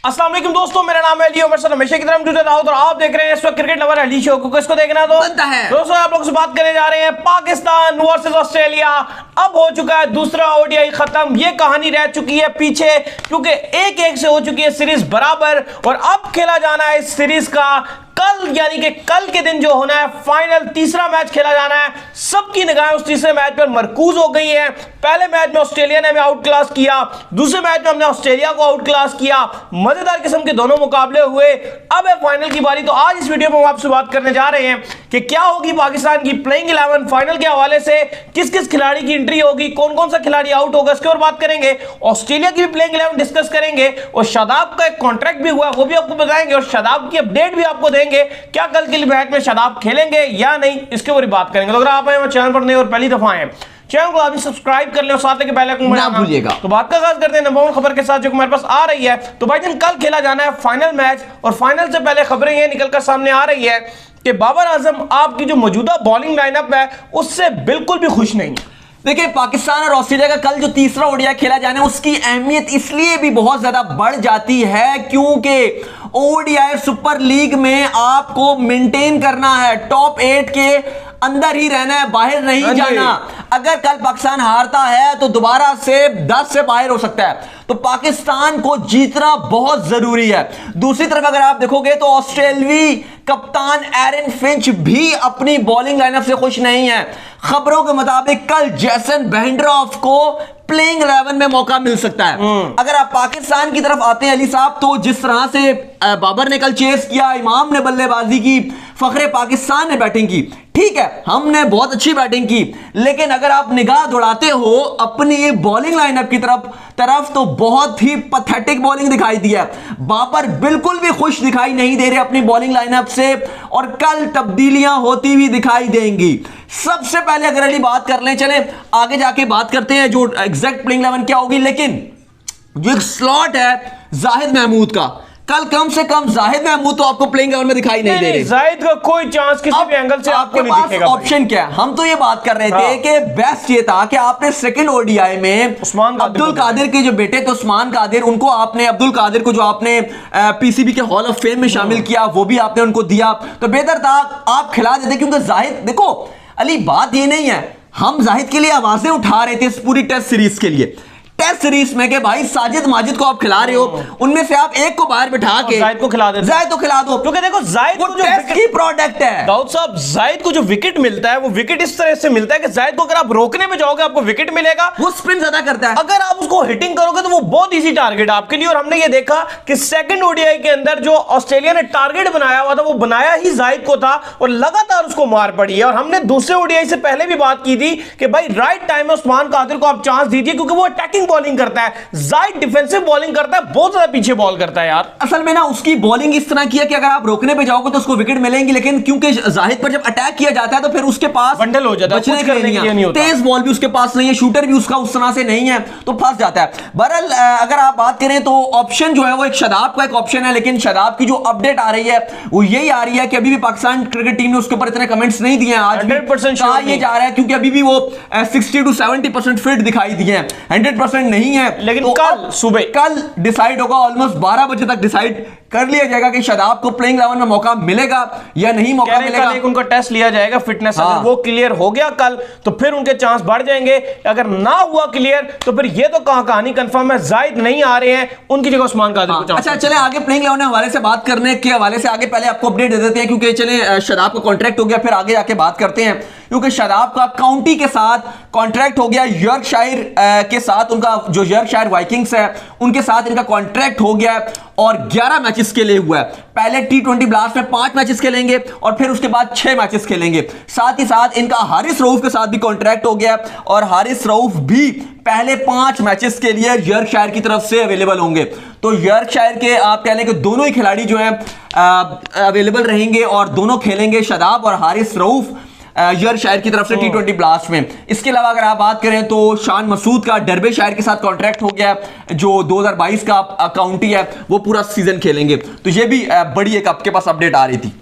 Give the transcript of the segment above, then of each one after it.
अस्सलाम वालेकुम दोस्तों, मेरा नाम है लियो। मैं हमेशा की तरह जुड़े राउत और आप देख रहे हैं इस वक्त क्रिकेट लवर अली शो को। किसको देखना तो बनता है दोस्तों, आप लोगों से बात करने जा रहे हैं पाकिस्तान वर्सेस ऑस्ट्रेलिया। अब हो चुका है दूसरा ओडीआई खत्म। ये कहानी रह चुकी है पीछे क्योंकि 1-1 से हो चुकी है सीरीज बराबर और अब खेला जाना है इस सीरीज का कल, यानी कि कल के दिन जो होना है फाइनल तीसरा मैच खेला जाना है। सबकी निगाहें उस तीसरे मैच पर मरकूज हो गई हैं। पहले मैच में ऑस्ट्रेलिया ने हमें आउट क्लास किया, दूसरे मैच में हमने ऑस्ट्रेलिया को आउट क्लास किया। मजेदार किस्म के दोनों मुकाबले हुए। अब है फाइनल की बारी। तो आज इस वीडियो में हम आपसे बात करने जा रहे हैं कि क्या होगी पाकिस्तान की प्लेइंग 11 फाइनल के हवाले से, किस किस खिलाड़ी की एंट्री होगी, कौन कौन सा खिलाड़ी आउट होगा, इसके और बात करेंगे। ऑस्ट्रेलिया की भी प्लेइंग 11 डिस्कस करेंगे और शादाब का एक कॉन्ट्रैक्ट भी हुआ वो भी आपको बताएंगे और शादाब की अपडेट भी आपको देंगे। क्या कल के मैच में शादाब खेलेंगे या नहीं, इसके ऊपर बात करेंगे। तो अगर आप हमारे चैनल पर नहीं और पहली दफा आए चैनल को आप सब्सक्राइब कर ले और साथ में बेल आइकन ना भूलिएगा। तो बात का आगाज करते हैं नंबर 1 खबर के साथ जो हमारे पास आ रही है। तो भाई दिन कल खेला जाना है फाइनल मैच और फाइनल से पहले खबरें ये निकलकर सामने आ रही है कि बाबर आजम आपकी जो मौजूदा बॉलिंग लाइनअप है उससे बिल्कुल भी खुश नहीं है। देखिए, पाकिस्तान और ऑस्ट्रेलिया का कल जो तीसरा ओडीआई खेला जाना है उसकी अहमियत इसलिए भी बहुत ज्यादा बढ़ जाती है क्योंकि ओडीआई सुपर लीग में आपको मेंटेन करना है, टॉप 8 के अंदर ही रहना है, बाहर नहीं जाना। अगर कल पाकिस्तान हारता है तो दोबारा से 10 से बाहर हो सकता है। तो पाकिस्तान को जीतना बहुत जरूरी है। दूसरी तरफ अगर आप देखोगे तो ऑस्ट्रेलवी कप्तान एरन फिंच भी अपनी बॉलिंग लाइनअप से खुश नहीं है। खबरों के मुताबिक कल जेसन बेंड्रॉफ को प्लेइंग 11 में मौका मिल सकता है। अगर आप पाकिस्तान की तरफ आते हैं अली साहब, तो जिस तरह से बाबर ने कल चेस किया, इमाम ने बल्लेबाजी की, फखरे पाकिस्तान ने बैटिंग की, ठीक है, हमने बहुत अच्छी बैटिंग की, लेकिन अगर आप निगाह दौड़ाते हो अपनी बॉलिंग लाइनअप की तरफ तो बहुत ही पैथेटिक बॉलिंग दिखाई दी है। बाबर बिल्कुल भी खुश दिखाई नहीं दे रहे अपनी बॉलिंग लाइनअप से और कल तब्दीलियां होती हुई दिखाई देंगी। सबसे पहले अगर अली बात कर लें, चले आगे जाके बात करते हैं जो एग्जैक्ट प्लेइंग 11 क्या होगी, लेकिन जो एक स्लॉट है जाहिद महमूद का, कल कम से कम जाहिद महमूद तो आपको प्लेइंग 11 में दिखाई नहीं दे रहे। जाहिद का कोई चांस किसी भी एंगल से आपको नहीं दिखेगा। ऑप्शन क्या है? हम तो ये बात कर रहे थे कि बेस्ट ये था कि आपने सेकंड ओडीआई में अब्दुल कादिर के जो बेटे थे उस्मान कादिर, उनको आपने अब्दुल कादिर को जो आपने पीसीबी के हॉल ऑफ फेम में शामिल किया वो भी आपने उनको दिया, तो बेहतर था आप खिला देते। क्योंकि जाहिद, देखो अली, बात ये नहीं है हम जाहिद के लिए आवाजें उठा रहे थे इस पूरी टेस्ट सीरीज के लिए, टेस्ट सीरीज में, कि भाई साजिद माजिद को आप खिला रहे हो, उनमें से आप एक को बाहर बिठा के जाहिद को खिला देते, जाहिद को खिला दो, क्योंकि देखो जाहिद वो टेस्ट की प्रोडक्ट है। दाऊद साहब, जाहिद को जो विकेट मिलता है वो विकेट इस तरह से मिलता है कि जाहिद को अगर आप रोकने में जाओगे आपको विकेट मिलेगा, वो स्पिन ज्यादा करता है। अगर आप उसको हिटिंग करोगे तो वो बहुत इजी टारगेट आपके लिए। और हमने ये देखा कि सेकंड ओडीआई के अंदर जो ऑस्ट्रेलिया ने टारगेट बनाया हुआ था वो बनाया ही जाहिद को था और लगातार उसको मार पड़ी है। और हमने दूसरे ओडीआई से पहले भी बात की थी कि भाई राइट टाइम में उस्मान कादिर को आप चांस दीजिए क्योंकि वो अटैकिंग बॉलिंग करता है, जाहिद डिफेंसिव बॉलिंग करता है, बहुत ज्यादा पीछे बॉल करता है यार। असल में ना उसकी बॉलिंग इस तरह की है कि अगर आप रोकने पे जाओगे तो उसको विकेट मिलेंगी, लेकिन क्योंकि जाहिद पर जब अटैक किया जाता है तो फिर उसके पास बंडल हो जाता है, कुछ करने के लिए नहीं होता। तेज बॉल भी उसके पास नहीं है, शूटर भी उसका उस तरह से नहीं है, तो फंस जाता है। बहरहाल अगर आप बात करें तो ऑप्शन जो है वो एक शादाब का एक ऑप्शन है, लेकिन शादाब की जो अपडेट आ रही है वो यही आ रही है कि अभी भी पाकिस्तान क्रिकेट टीम ने उसके ऊपर इतने कमेंट्स नहीं दिए हैं। आज 100% कहा ये जा रहा है क्योंकि अभी भी वो 60 to 70% फिट दिखाई दिए हैं, 100% नहीं है। लेकिन कल सुबह कल डिसाइड होगा, ऑलमोस्ट 12 बजे तक डिसाइड कर लिया जाएगा कि शादाब को प्लेइंग 11 में मौका मिलेगा या नहीं मौका मिलेगा। कल एक उनका टेस्ट लिया जाएगा फिटनेस, अगर वो क्लियर हो गया कल तो फिर उनके चांस बढ़ जाएंगे, अगर ना हुआ क्लियर तो फिर ये तो कहानी कंफर्म है जाहिद नहीं आ रहे हैं, उनकी जगह उस्मान कादिर को चांस। अच्छा चले आगे प्लेइंग 11 हवाले से बात करने के हवाले से आगे पहले आपको अपडेट दे देते हैं क्योंकि चले शादाब का कॉन्ट्रैक्ट हो गया, फिर आगे जाके बात करते हैं क्योंकि शादाब का काउंटी के साथ कॉन्ट्रैक्ट हो गया, यॉर्कशायर के साथ उनका जो यॉर्कशायर वाइकिंग्स है उनके साथ इनका कॉन्ट्रैक्ट हो गया और 11 मैचेस के लिए हुआ है। पहले T20 ब्लास्ट में 5 मैचेस खेलेंगे और फिर उसके बाद 6 मैचेस खेलेंगे। साथ ही साथ इनका हारिस रऊफ के साथ भी कॉन्ट्रैक्ट हो गया और हारिस रऊफ भी पहले 5 मैचेस के लिए यॉर्कशायर की तरफ से अवेलेबल होंगे। तो यॉर्कशायर के आप कह लें कि दोनों ही खिलाड़ी जो हैं अवेलेबल रहेंगे और दोनों खेलेंगे, शादाब और हारिस रऊफ यॉर्कशायर की तरफ से T20 ब्लास्ट में। इसके अलावा अगर आप बात करें तो शान मसूद का डर्बेशायर के साथ कॉन्ट्रैक्ट हो गया, जो 2022 का काउंटी है वो पूरा सीजन खेलेंगे। तो ये भी बड़ी एक आपके पास अपडेट आ रही थी।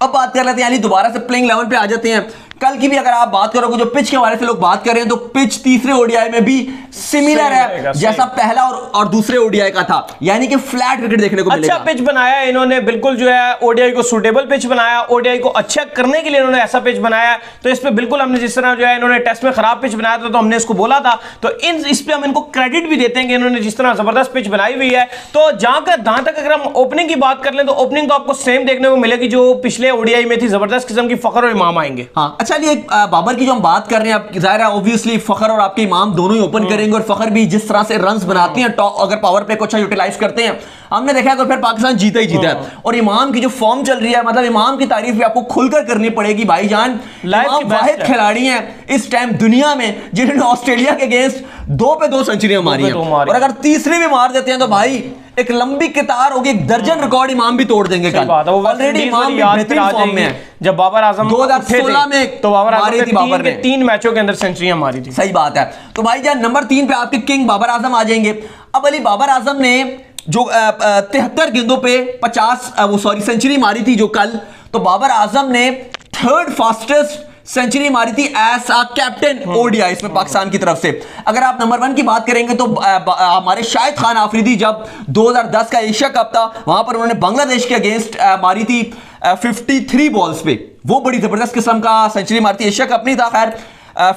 अब बात कर लेते हैं, यानी दोबारा से प्लेइंग 11 पे आ जाते हैं। कल की भी अगर आप बात करोगे, जो पिच के हवाले से लोग बात कर रहे हैं, तो पिच तीसरे ओडीआई में भी सिमिलर है जैसा पहला और दूसरे ओडीआई का था, यानी कि फ्लैट क्रिकेट देखने को मिलेगा। अच्छा पिच बनाया इन्होंने, बिल्कुल जो है ओडीआई को सूटेबल पिच बनाया, ओडीआई को अच्छा करने के लिए इन्होंने ऐसा पिच बनाया। तो इस पे बिल्कुल हमने जिस तरह जो है इन्होंने टेस्ट में खराब पिच बनाया था तो हमने इसको बोला था, तो इस पे हम इनको क्रेडिट भी देते हैं कि इन्होंने जिस तरह जबरदस्त पिच बनाई हुई है। तो जहां तक अगर हम ओपनिंग की बात कर लें तो ओपनिंग तो आपको सेम देखने को मिलेगी जो पिछले ओडीआई में थी, जबरदस्त किस्म की फखर और इमाम आएंगे। हाँ अच्छा, ये बाबर की जो हम बात कर रहे हैं, अब जाहिर है ऑब्वियसली फखर और आपके इमाम दोनों ही ओपन करेंगे, और फखर भी जिस तरह से रन्स बनाते हैं, अगर पावर प्ले को अच्छा यूटिलाइज करते हैं, हमने देखा है तो फिर पाकिस्तान जीता ही जीता है। और इमाम की जो फॉर्म चल रही है, मतलब इमाम की तारीफ भी आपको खुलकर करनी पड़ेगी भाईजान। इमाम वाहिद खिलाड़ी हैं इस टाइम दुनिया में जिन्होंने ऑस्ट्रेलिया के अगेंस्ट 2 पे 2 सेंचुरियां मारी हैं, और अगर तीसरी भी मार देते हैं तो भाई एक लंबी कतार होगी, एक दर्जन रिकॉर्ड इमाम भी तोड़ देंगे कल। ऑलरेडी इमाम भी बेहतरीन फॉर्म में है। जब बाबर आजम 2016 में तो बाबर मारी थी, बाबर ने 3 मैचों के अंदर सेंचुरियां मारी थी। सही बात है। तो भाईजान नंबर 3 पे आपके किंग बाबर आजम आ जाएंगे। अब अली बाबर आजम ने जो 73 गेंदों पे 50 सेंचुरी मारी थी जो कल, तो बाबर आजम ने 3rd फास्टेस्ट सेंचुरी मारी थी एज अ कैप्टन ओडीआई इसमें पाकिस्तान की तरफ से। अगर आप नंबर 1 की बात करेंगे तो हमारे शाहिद खान आफरीदी जब 2010 का एशिया कप था वहां पर उन्होंने बांग्लादेश के अगेंस्ट मारी थी 53 बॉल्स पे, वो बड़ी जबरदस्त किस्म का सेंचुरी मारी थी। एशिया कप नहीं था खैर।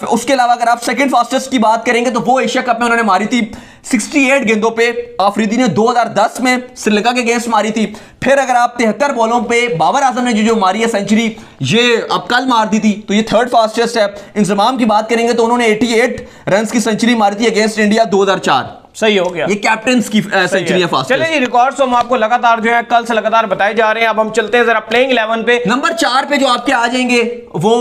उसके अलावा अगर आप सेकंड फास्टेस्ट की बात करेंगे तो वो एशिया कप में उन्होंने मारी थी 68 गेंदों पे, आफरीदी ने 2010 में श्रीलंका के अगेंस्ट मारी थी। फिर अगर आप 73 बॉलों पे बाबर आजम ने जो मारी है सेंचुरी, ये अब कल मार दी थी, तो ये 3rd फास्टेस्ट है। इंजमाम की बात करेंगे तो उन्होंने 88 रन की सेंचुरी मारी थी अगेंस्ट इंडिया 2004। सही हो गया, ये कैप्टन्स की सेंचुरी है फास्ट। चलिए जी, रिकॉर्ड्स हम आपको लगातार जो है कल से लगातार बताए जा रहे हैं। अब हम चलते हैं जरा प्लेइंग 11 पे। नंबर 4 पे जो आपके आ जाएंगे वो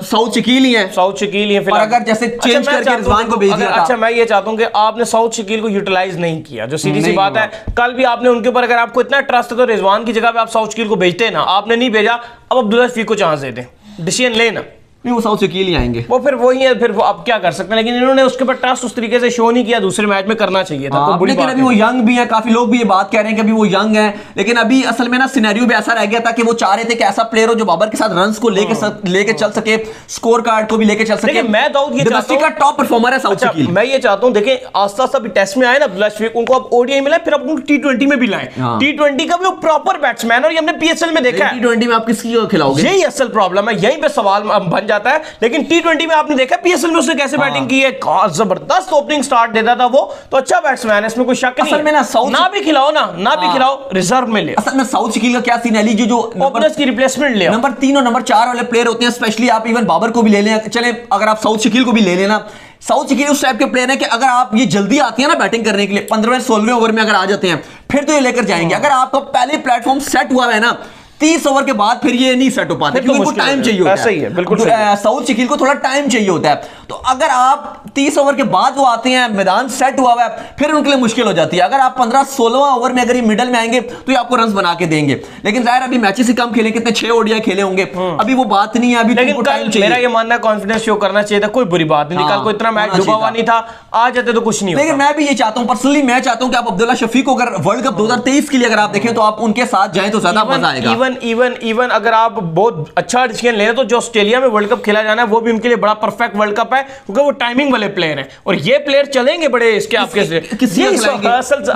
सऊद शकील ही है। सऊद शकील ही है। और अगर जैसे चेंज करके रिजवान को भेज दिया था। अच्छा मैं ये चाहता हूं कि आपने सऊद शकील को यूटिलाइज नहीं किया, जो सीधी सी बात है। कल भी आपने उनके ऊपर, अगर आपको इतना ट्रस्ट है तो रिजवान की जगह पे आप सऊद शकील को भेजते ना, आपने नहीं भेजा। अब अब्दुल्ला शफीक को चांस दे दें, डिसीजन लेना। नहीं, वो सऊद शकील ही आएंगे, वो फिर वही है, फिर वो अब क्या कर सकते हैं। लेकिन इन्होंने उसके ऊपर ट्रस्ट उस तरीके से शो नहीं किया, दूसरे मैच में करना चाहिए था। तो लेकिन अभी वो यंग भी है, काफी लोग भी ये बात कह रहे हैं कि अभी वो यंग है, लेकिन अभी असल में ना सिनेरियो भी ऐसा रह गया था कि वो चाह रहे थे कि ऐसा प्लेयर हो जो बाबर के साथ रन्स को लेके चल सके, स्कोर कार्ड को भी लेके चल सके। मैं दाऊद ये चाहता हूं, का टॉप परफॉर्मर है सऊद शकील। मैं ये चाहता हूं, देखें आस्ता आस्ता भी टेस्ट में आए ना अब्दुल्ला शफीक, उनको अब ओडीआई मिला, फिर अब उनको टी20 में भी लाएं। टी20 का भी वो प्रॉपर बैट्समैन, और ये हमने पीएसएल में देखा है। टी20 में आप किसकी खिलाओगे, यही असल प्रॉब्लम है, यहीं पे सवाल बन जाता है। लेकिन टी20 में आपने देखा पीएसएल में उसने कैसे बैटिंग की है, जबरदस्त ओपनिंग स्टार्ट देता था वो, तो अच्छा बैट्समैन है, इसमें कोई शक नहीं। असल में ना भी खिलाओ ना भी खिलाओ, रिजर्व में ले। असल में सऊद शकील का क्या सीन है, जो ओपनर्स की रिप्लेसमेंट ले, नंबर 3 और नंबर 4 वाले प्लेयर होते हैं, स्पेशली आप इवन बाबर को भी ले लें, चले अगर आप सऊद शकील को भी ले लेना। सऊद शकील उस टाइप के प्लेयर है कि अगर आप ये जल्दी आती है ना बैटिंग करने के लिए, 15वें-16वें ओवर में अगर आ जाते हैं, फिर तो ये लेकर जाएंगे। अगर आपका पहले प्लेटफॉर्म सेट हुआ है ना, 30 ओवर के बाद फिर ये नहीं सेट हो पाते, क्योंकि उनको टाइम चाहिए होता है। सही है, बिल्कुल सऊद शकील को थोड़ा टाइम चाहिए होता है। तो अगर आप 30 ओवर के बाद वो आते हैं, मैदान सेट हुआ है, फिर उनके लिए मुश्किल हो जाती है। अगर आप 15-16वां ओवर में अगर ये मिडल में आएंगे तो ये आपको रन बना के देंगे। लेकिन जाहिर अभी मैचेस ही कम खेले, कितने 6 ओडीआई खेले होंगे, अभी वो बात नहीं है। अभी लेकिन टाइम चाहिए। मेरा ये मानना है कॉन्फिडेंस शो करना चाहिए था, कोई बुरी बात नहीं। कल को इतना मैच डूबा हुआ नहीं था, आ जाते तो कुछ नहीं होता। लेकिन मैं भी ये चाहता हूं, पर्सनली मैं चाहता हूं कि आप अब्दुल्ला शफीक को अगर वर्ल्ड कप 2023 के लिए अगर आप देखें तो आप उनके साथ जाएं तो ज्यादा मजा आएगा। इवन अगर आप बहुत अच्छा डिसीजन ले रहे हैं तो जो ऑस्ट्रेलिया में वर्ल्ड कप खेला जाना है वो भी उनके लिए बड़ा परफेक्ट वर्ल्ड कप है, क्योंकि वो टाइमिंग वाले प्लेयर हैं और ये प्लेयर चलेंगे बड़े इसके आपके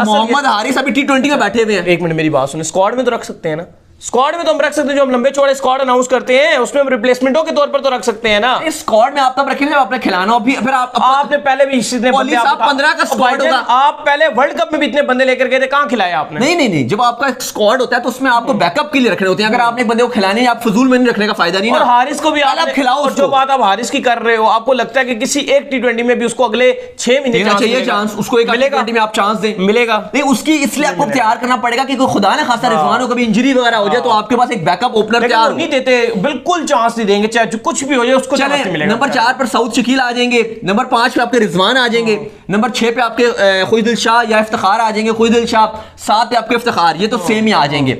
मोहम्मद हारिस अभी टी20 में बैठे हुए हैं। एक मिनट मेरी बात सुनिए, स्क्वाड में तो रख सकते हैं ना, स्क्वाड में तो हम रख सकते हैं, जो हम लंबे चौड़े स्क्वाड अनाउंस करते हैं उसमें हम रिप्लेसमेंटों के तौर पर तो रख सकते हैं ना। स्क्वाड में आप तब रखेंगे जब आपने खिलाना हो, फिर आपने पहले भी 15 का स्क्वाड होगा। आप पहले वर्ल्ड कप में भी इतने बंदे लेकर गए थे, कहां खिलाया आपने? नहीं, जब आपका स्क्वाड होता है तो उसमें आपको बैकअप के लिए रखने होते हैं। अगर आपने एक बंदे को खिलाने, आप फजूल में नहीं रखने का फायदा नहीं। और हारिस को भी आप खिलाओ। जो बात आप हारिस की कर रहे हो, आपको लगता है कि किसी एक टी20 में भी उसको अगले 6 महीने चाहिए चांस, उसको एक टी20 में आप चांस दें, मिलेगा नहीं। उसकी इसलिए आपको तैयार करना पड़ेगा कि कोई खुदा ना खासा रिजवान को कभी इंजरी वगैरह हो जाए तो आपके पास एक बैकअप ओपनर तैयार नहीं देते, बिल्कुल चांस नहीं देंगे, चाहे कुछ भी हो जाए उसको चांस नहीं मिलेगा। नंबर 4 पर सऊद शकील आ जाएंगे, नंबर 5 पे आपके रिजवान आ जाएंगे, नंबर 6 पे आपके खुईदिल शाह या इफ्तिखार आ जाएंगे, खुईदिल शाह 7 पे आपके इफ्तिखार, ये तो सेम ही आ जाएंगे।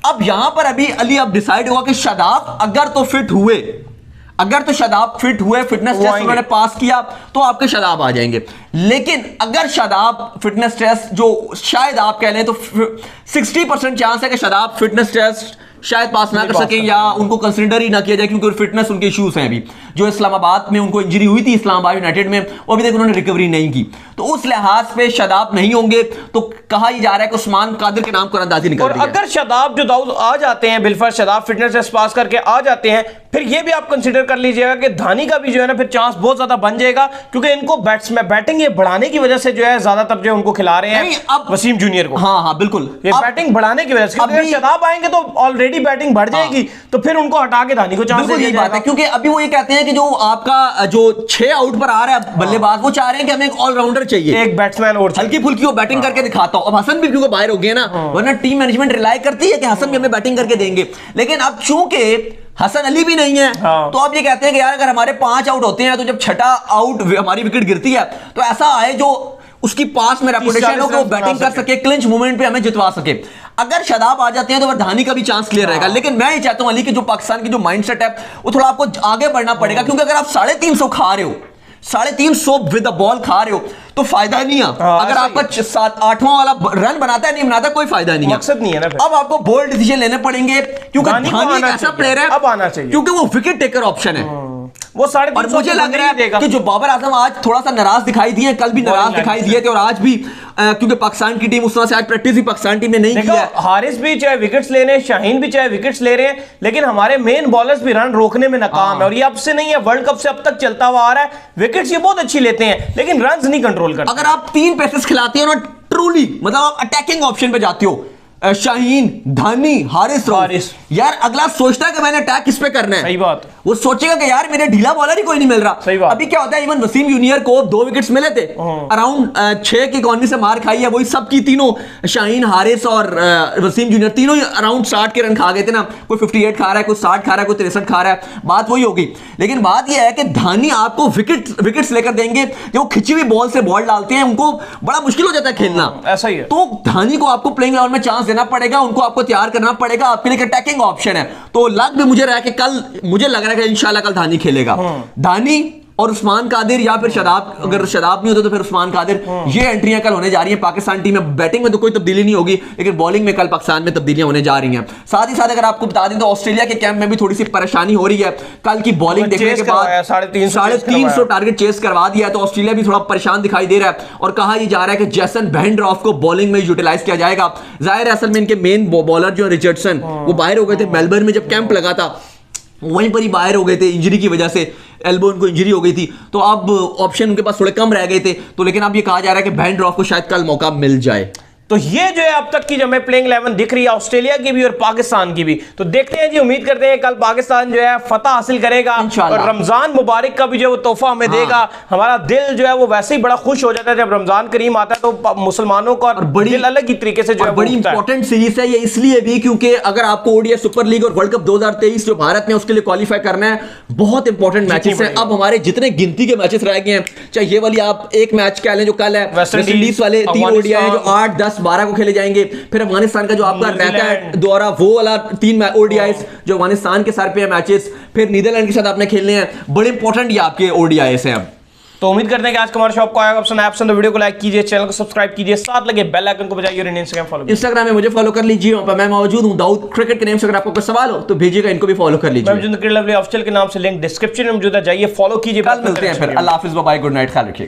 अब यहां पर अभी अली अब डिसाइड होगा कि शादाब अगर तो फिट हुए, फिटनेस टेस्ट उन्होंने पास किया तो आपके शादाब आ जाएंगे। लेकिन अगर शादाब फिटनेस टेस्ट, जो शायद आप कह लें तो 60% चांस है कि शादाब फिटनेस टेस्ट शायद पास ना कर सकें या उनको कंसिडर ही ना किया जाए, क्योंकि फिटनेस उनके इश्यूज हैं अभी। जो इस्लामाबाद में उनको इंजरी हुई थी इस्लामाबाद यूनाइटेड में, वो अभी तक उन्होंने रिकवरी नहीं की, तो उस लिहाज पे शादाब नहीं होंगे। तो कहा ही जा रहा है कि उस्मान कादिर के नाम को अंदाजी निकल रही है। और अगर शादाब जो दाऊद आ जाते हैं, बिलफर शादाब फिटनेस टेस्ट पास करके आ जाते हैं, फिर ये भी आप कंसीडर कर लीजिएगा कि धानी का भी जो है ना फिर चांस बहुत ज्यादा बन जाएगा, क्योंकि इनको बैटिंग ये बढ़ाने की वजह से जो है ज्यादातर जो उनको खिला रहे हैं अब वसीम जूनियर को। हाँ हाँ बिल्कुल, ये बैटिंग बढ़ाने की वजह से, अगर शादाब आएंगे तो ऑलरेडी बैटिंग बढ़ जाएगी, तो फिर उनको हटा के धानी को चांस यही बात है। क्योंकि अभी वो ये कहते हैं कि जो आपका जो 6 आउट पर आ रहा है बल्लेबाज, वो चाह रहे हैं कि हमें एक ऑलराउंडर चाहिए, एक बैट्समैन और हल्की फुल्की वो बैटिंग करके दिखाता हूं। अब हसन भी क्योंकि बाहर हो गए ना, वरना टीम मैनेजमेंट रिलाई करती है कि हसन भी हमें बैटिंग करके देंगे, लेकिन अब चूंकि हसन अली भी नहीं है, तो अब ये कहते हैं कि यार अगर हमारे 5 आउट होते हैं तो जब छठा आउट हमारी विकेट गिरती है तो ऐसा आए जो उसकी पास में रेपुटेशन हो कि वो बैटिंग कर सके, क्लिंच मूवमेंट पे हमें जितवा सके। अगर शादाब आ जाते हैं तो धानी का भी चांस क्लियर रहेगा। लेकिन मैं ये चाहता हूं अली कि जो पाकिस्तान की जो माइंडसेट है वो थोड़ा आपको आगे बढ़ना पड़ेगा, क्योंकि अगर आप 350 खा रहे हो, 350 विद द बॉल खा रहे हो तो फायदा नहीं है। अगर आपका 7-8वां वाला रन बनाता है नहीं बनाता कोई फायदा नहीं है, मकसद नहीं है ना। अब आपको बोल्ड डिसीजन लेने पड़ेंगे, क्योंकि धानी एक ऐसा प्लेयर है अब आना चाहिए, क्योंकि वो विकेट टेकर ऑप्शन है। वो 350 और मुझे लग रहा है कि जो बाबर आजम आज थोड़ा सा नाराज दिखाई दिए, कल भी नाराज दिखाई दिए थे, और आज भी क्योंकि पाकिस्तान की टीम उस तरह से आज प्रैक्टिस भी पाकिस्तान टीम ने नहीं किया। हारिस भी चाहे विकेट्स ले रहे हैं, शाहीन भी चाहे विकेट्स ले रहे हैं, लेकिन हमारे मेन बॉलर्स भी रन रोकने में नाकाम है। और ये अब से नहीं है, वर्ल्ड कप से अब तक चलता हुआ आ रहा है। विकेट्स ये बहुत अच्छी लेते हैं लेकिन रन्स नहीं कंट्रोल करते। अगर आप 3 पेसेस खिलाते हो ना ट्रूली, मतलब आप अटैकिंग ऑप्शन पे जाते हो, शाहीन, धानी, हारिस, यार अगला सोचता है कि मैंने अटैक किस पे करना है। सही बात। वो सोचेगा कि यार मेरे ढीला बॉलर ही कोई नहीं मिल रहा। सही बात। अभी क्या होता है, इवन वसीम जूनियर को 2 विकेट्स मिले थे, अराउंड 6 की इकॉनमी से मार खाई है, वही सब की तीनों, शाहीन, हारिस और वसीम जूनियर तीनों ही अराउंड 60 के रन खा गए थे ना। कोई 58 खा रहा है, कोई 60 खा रहा है, कोई 63 खा रहा है, बात वही होगी। लेकिन बात यह है कि धानी आपको विकेट्स लेकर देंगे, जो खिंची हुई बॉल से बॉल डालते हैं उनको बड़ा मुश्किल हो जाता है खेलना। ऐसा ही है। तो धानी को आपको प्लेइंग इलेवन में चांस देना पड़ेगा, उनको आपको तैयार करना पड़ेगा, आपके लिए अटैकिंग ऑप्शन है। तो लग भी मुझे रहा है कि कल, मुझे लग रहा है कि इंशाल्लाह कल धानी खेलेगा। धानी और उस्मान कादिर या फिर शादाब, अगर शादाब नहीं होता तो फिर उस्मान कादिर, ये एंट्रियां कल होने जा रही हैं पाकिस्तान टीम में। बैटिंग में तो कोई तब्दीली नहीं होगी, लेकिन बॉलिंग में कल पाकिस्तान में तब्दीलियां होने जा रही हैं। साथ ही साथ अगर आपको बता दें तो ऑस्ट्रेलिया के कैंप में भी थोड़ी सी परेशानी हो रही है। कल की बॉलिंग देखने के बाद 350 टारगेट चेस करवा दिया, तो ऑस्ट्रेलिया भी थोड़ा परेशान दिखाई दे रहा है। और कहा यह जा रहा है कि जैसन वेंड्रॉफ को बॉलिंग में यूटिलाइज किया जाएगा। जाहिर है असल में इनके मेन बॉलर जो रिचर्डसन, वो बाहर हो गए थे मेलबर्न में जब कैंप लगा था, वहीं पर ही बाहर हो गए थे इंजरी की वजह से, एल्बो उनको इंजरी हो गई थी, तो अब ऑप्शन उनके पास थोड़े कम रह गए थे। तो लेकिन अब ये कहा जा रहा है कि वेंड्रॉफ को शायद कल मौका मिल जाए। तो ये जो है अब तक की जो हमें प्लेइंग 11 दिख रही है ऑस्ट्रेलिया की भी और पाकिस्तान की भी, तो देखते हैं जी, उम्मीद करते हैं कल पाकिस्तान जो है फतह हासिल करेगा और रमजान मुबारक का भी जो वो तोहफा हमें देगा। हमारा दिल जो है वो वैसे ही बड़ा खुश हो जाता है जब रमजान करीम आता है, तो मुसलमानों का बड़ी अलग ही तरीके से जो है बड़ी इंपॉर्टेंट सीरीज है ये, इसलिए भी क्योंकि अगर आपको ओडीआई सुपर लीग और वर्ल्ड कप 2023 जो भारत में उसके लिए क्वालिफाई करना है, बहुत इंपॉर्टेंट मैचेस हैं। अब हमारे जितने गिनती के मैचेस रह गए हैं, चाहे ये वाली आप एक मैच कह लें जो कल है वेस्ट इंडीज वाले 3 ओडीआई हैं जो 8, 10, 12 को खेले जाएंगे, फिर अफगानिस्तान का जो आपका रहता है द्वारा वो वाला 3 ओडीआईस जो अफगानिस्तान के सर पे है मैचेस, फिर नीदरलैंड के साथ आपने खेलने हैं, बड़े इंपॉर्टेंट ये आपके ओडीआईस हैं। अब तो उम्मीद करते हैं कि आज का हमारा शो आपको आएगा पसंद। तो वीडियो को लाइक कीजिए, चैनल को सब्सक्राइब कीजिए, साथ लगे बेल आइकन को बजाइए और इंस्टाग्राम में मुझे फॉलो कर लीजिए, वहां पर मैं मौजूद हूं दाऊद क्रिकेट के नेम से। अगर आपको कोई सवाल हो तो भेजिएगा, इनको भी फॉलो कर लीजिए। मैं ऑफिशियल के नाम से लिंक डिस्क्रिप्शन में मौजूद है, जाइए फॉलो कीजिए। कल मिलते हैं फिर। अल्लाह हाफिज़, बाय, गुड नाइट, ख्याल रखिए।